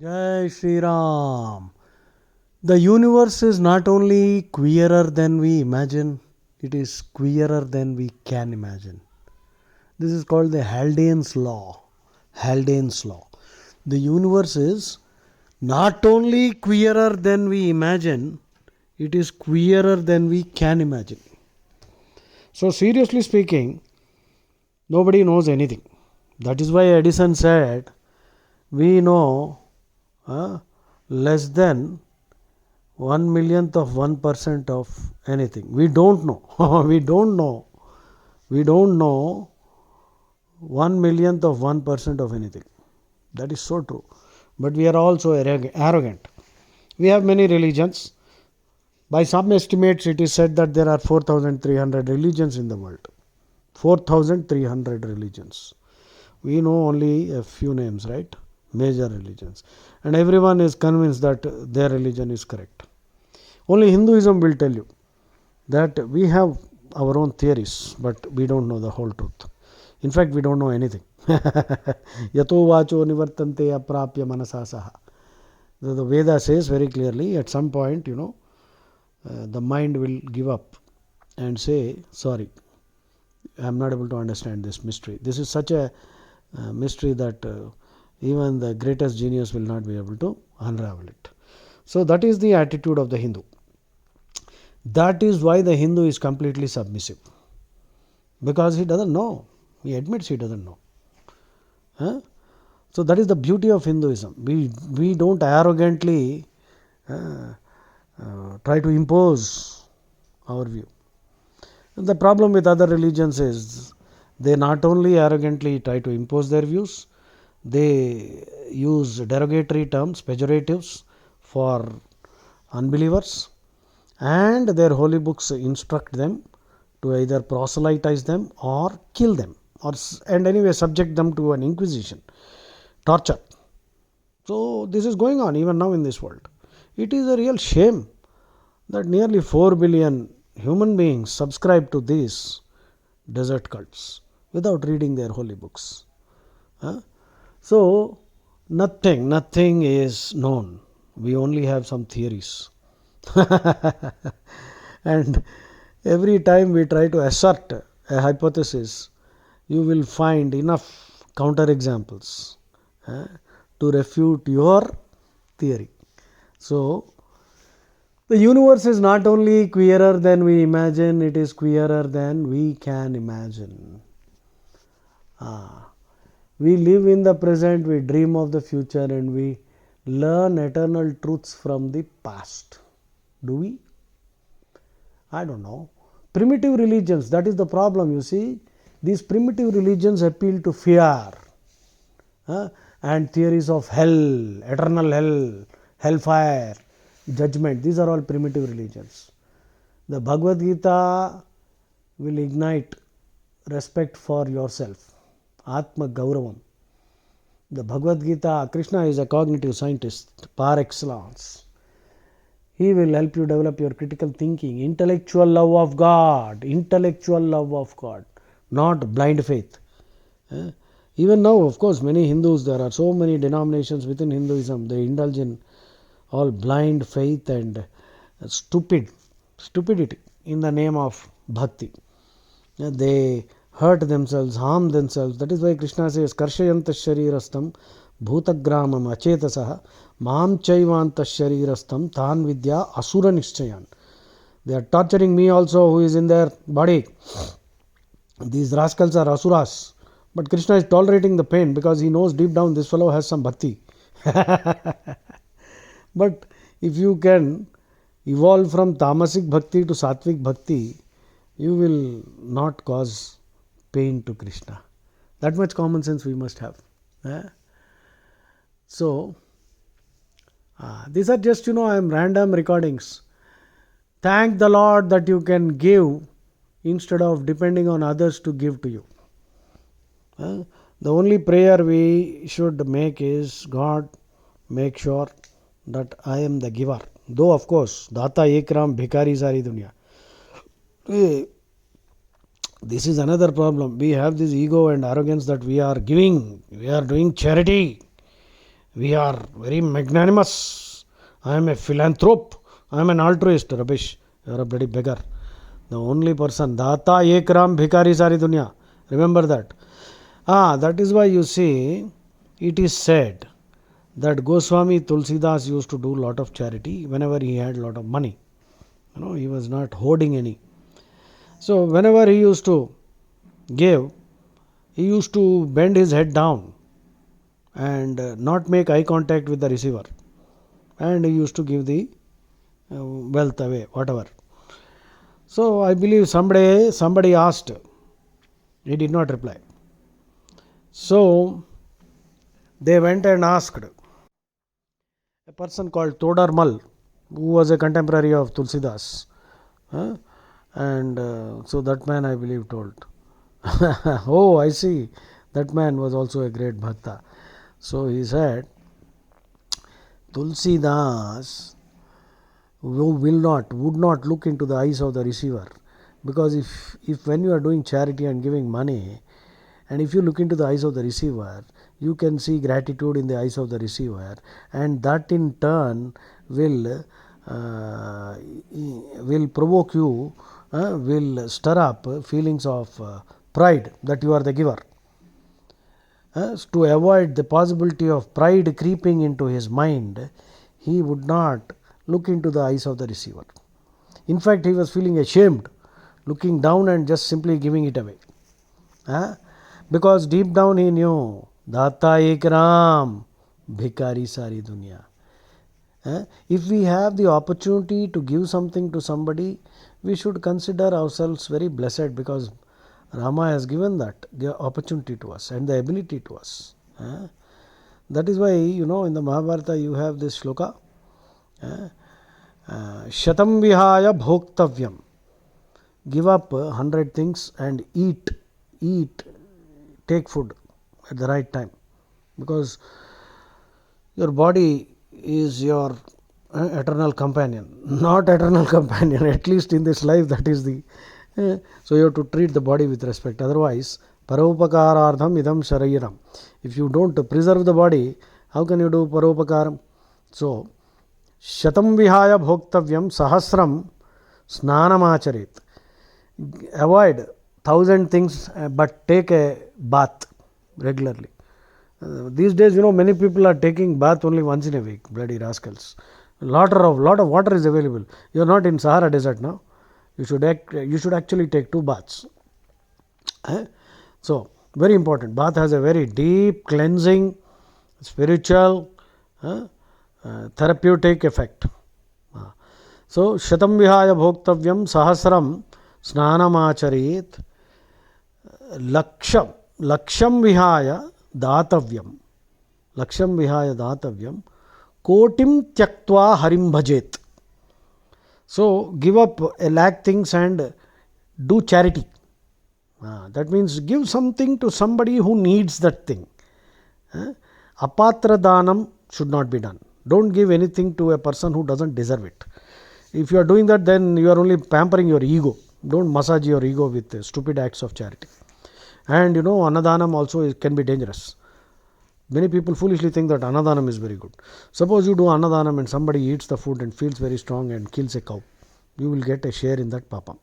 Jai Shri Ram. The universe is not only queerer than we imagine, it is queerer than we can imagine. This is called the Haldane's law. Haldane's law. The universe is not only queerer than we imagine, it is queerer than we can imagine. So, seriously speaking, nobody knows anything. That is why Edison said, we know less than 1 millionth of 1% of anything. We don't know. we don't know. We don't know 1 millionth of 1% of anything. That is so true. But we are also arrogant. We have many religions. By some estimates, it is said that there are 4,300 religions in the world. 4,300 religions. We know only a few names, right? Major religions. And everyone is convinced that their religion is correct. Only Hinduism will tell you that we have our own theories, but we don't know the whole truth. In fact, we don't know anything. Yato vacho nivartante aprapya manasasaha. The Veda says very clearly, at some point, the mind will give up and say, sorry, I am not able to understand this mystery. This is such a mystery that even the greatest genius will not be able to unravel it. So that is the attitude of the Hindu. That is why the Hindu is completely submissive. Because he doesn't know. He admits he doesn't know. So that is the beauty of Hinduism. We don't arrogantly try to impose our view. And the problem with other religions is they not only arrogantly try to impose their views, they use derogatory terms, pejoratives for unbelievers, and their holy books instruct them to either proselytize them or kill them, and anyway subject them to an inquisition, torture. So this is going on even now in this world. It is a real shame that nearly 4 billion human beings subscribe to these desert cults without reading their holy books. So nothing is known. We only have some theories. And every time we try to assert a hypothesis, you will find enough counter examples to refute your theory. So the universe is not only queerer than we imagine, it is queerer than we can imagine. We live in the present, we dream of the future, and we learn eternal truths from the past. Do we? I don't know. Primitive religions, that is the problem, you see. These primitive religions appeal to fear and theories of hell, eternal hell, hellfire, judgment. These are all primitive religions. The Bhagavad Gita will ignite respect for yourself. Atma Gauravam. The Bhagavad Gita, Krishna is a cognitive scientist par excellence. He will help you develop your critical thinking, intellectual love of God, not blind faith. Even now, of course, many Hindus, there are so many denominations within Hinduism, they indulge in all blind faith and stupidity in the name of bhakti. They hurt themselves, harm themselves. That is why Krishna says, Karshayantas sharirastam bhutagramam achetasaha mam chaivantas sharirastam tan vidya asura nishchayan. They are torturing me also who is in their body. These rascals are asuras. But Krishna is tolerating the pain because he knows deep down this fellow has some bhakti. But if you can evolve from tamasic bhakti to sattvic bhakti, you will not cause pain to Krishna. That much common sense we must have. So, these are just, I am random recordings. Thank the Lord that you can give instead of depending on others to give to you. The only prayer we should make is, God, make sure that I am the giver. Though, of course, Data Ekram Bhikari Sari Dunya. This is another problem. We have this ego and arrogance that we are giving, we are doing charity, We are very magnanimous. I am a philanthrope. I am an altruist. Rubbish. You are a bloody beggar. The only person. Data ek ram bhikari sari dunya. Remember that. That is why you see, it is said that Goswami Tulsidas used to do lot of charity whenever he had lot of money. He was not hoarding any. So whenever he used to give, he used to bend his head down and not make eye contact with the receiver, and he used to give the wealth away, whatever. So I believe somebody asked, he did not reply. So they went and asked a person called Todar Mal, who was a contemporary of Tulsidas. And so that man, I believe, told, oh, I see, that man was also a great bhakta. So he said, Tulsidas would not look into the eyes of the receiver, because if when you are doing charity and giving money, and if you look into the eyes of the receiver, you can see gratitude in the eyes of the receiver, and that in turn will provoke you, will stir up feelings of pride that you are the giver. To avoid the possibility of pride creeping into his mind, he would not look into the eyes of the receiver. In fact, he was feeling ashamed, looking down and just simply giving it away. Because deep down he knew, Data ek ram, bhikari sari dunya. If we have the opportunity to give something to somebody, we should consider ourselves very blessed, because Rama has given that opportunity to us and the ability to us. That is why, in the Mahabharata you have this sloka, Shatam vihaya bhoktavyam. Give up 100 things and eat, take food at the right time, because your body is your eternal companion, not eternal companion, at least in this life, that is the. So you have to treat the body with respect. Otherwise, paropakaradham idam shariram. If you don't preserve the body, how can you do paropakaram? So, shatam vihaya bhoktavyam sahasram snanamacharit. Avoid 1,000 things, but take a bath regularly. These days, many people are taking bath only once in a week. Bloody rascals. Lot of water is available. You are not in Sahara Desert now. You should actually take 2 baths. So very important. Bath has a very deep cleansing, spiritual, therapeutic effect. So shatam vihaya bhoktavyam sahasram snanamacharit laksham vihaya datavyam kotim tyaktva harim bhajet. So give up 1,00,000 things and do charity. That means give something to somebody who needs that thing. Apatra danam should not be done. Don't give anything to a person who doesn't deserve it. If you are doing that, then you are only pampering your ego. Don't massage your ego with stupid acts of charity. And annadanam also can be dangerous. Many people foolishly think that annadanam is very good. Suppose you do annadanam and somebody eats the food and feels very strong and kills a cow. You will get a share in that papa.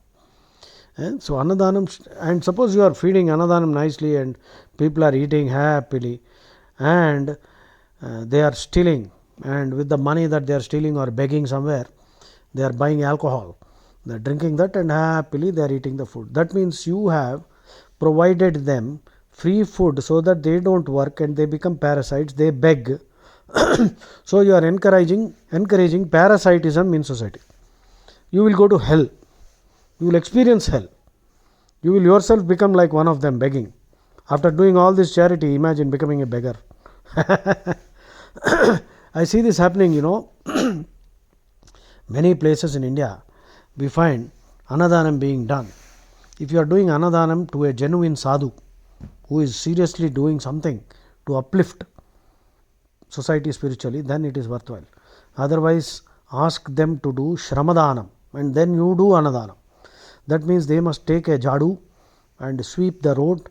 So annadanam, and suppose you are feeding annadanam nicely and people are eating happily, and they are stealing, and with the money that they are stealing or begging somewhere, they are buying alcohol. They are drinking that and happily they are eating the food. That means you have provided them free food so that they don't work and they become parasites, they beg. So you are encouraging parasitism in society. You will go to hell. You will experience hell. You will yourself become like one of them begging. After doing all this charity, imagine becoming a beggar. I see this happening, many places in India. We find annadanam being done. If you are doing annadanam to a genuine sadhu, who is seriously doing something to uplift society spiritually, then it is worthwhile. Otherwise, ask them to do shramadhanam and then you do annadanam. That means they must take a jadu and sweep the road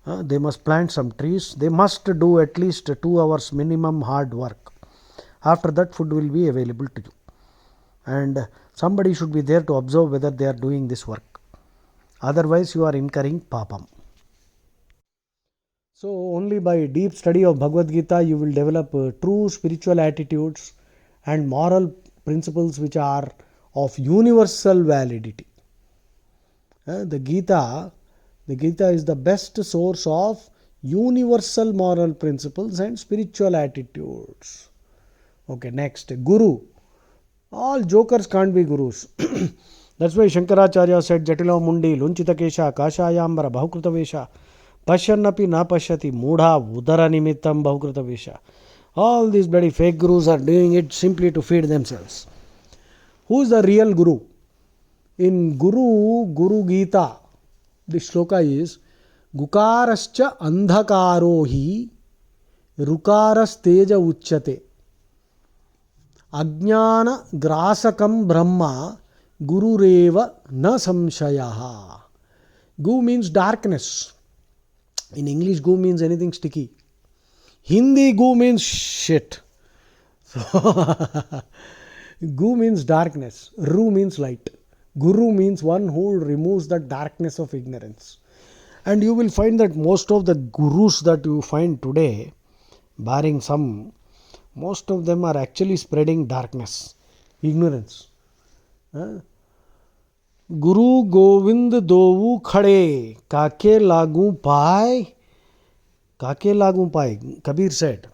They must plant some trees. They must do at least 2 hours minimum hard work. After that, food will be available to you. And somebody should be there to observe whether they are doing this work. Otherwise, you are incurring papam. So, only by deep study of Bhagavad Gita, you will develop true spiritual attitudes and moral principles which are of universal validity. The Gita is the best source of universal moral principles and spiritual attitudes. Okay, next, Guru. All jokers can't be gurus. That's why Shankaracharya said, Jatila Mundi, Lunchita Kesha, Kashayambara, Bahukruta Vesha, Pashyannapi na Pashyati, Mudha, Udara Nimittam, Bahukruta Vesha. All these bloody fake gurus are doing it simply to feed themselves. Who is the real guru? In Guru Gita, the shloka is Gukarascha andhakarohi rukarasteja uchyate Ajnana grasakam brahma gurureva na samshayaha. Gu means darkness. In English, gu means anything sticky. Hindi, gu means shit. So, gu means darkness. Ru means light. Guru means one who removes the darkness of ignorance. And you will find that most of the gurus that you find today, barring some, most of them are actually spreading darkness, ignorance. Guru Govind Dovu Khade, Kake Lagu Pai. Kake Lagu Pai, Kabir said.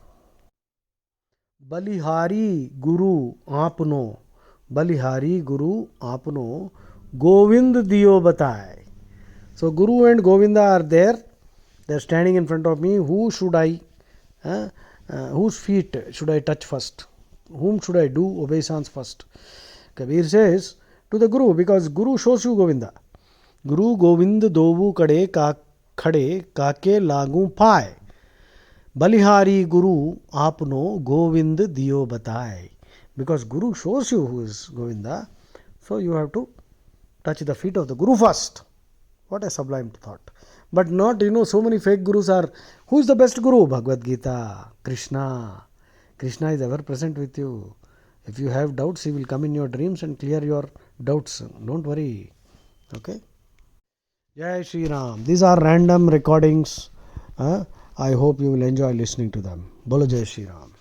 Balihari Guru Apno. Balihari Guru Apno Govind Diyo Batai. So Guru and Govinda are there. They are standing in front of me. Who should I, whose feet should I touch first? Whom should I do obeisance first? Kabir says to the Guru, because Guru shows you Govinda. Guru Govind Dovu Kade Khade Kake Lagu Pai. Balihari Guru Apno Govind Diyo Batai. Because Guru shows you who is Govinda, so you have to touch the feet of the Guru first. What a sublime thought. But not, so many fake Gurus are. Who is the best Guru? Bhagavad Gita, Krishna. Krishna is ever present with you. If you have doubts, he will come in your dreams and clear your doubts. Don't worry. Okay? Jai Shri Ram. These are random recordings. I hope you will enjoy listening to them. Bolo Jai Shri Ram.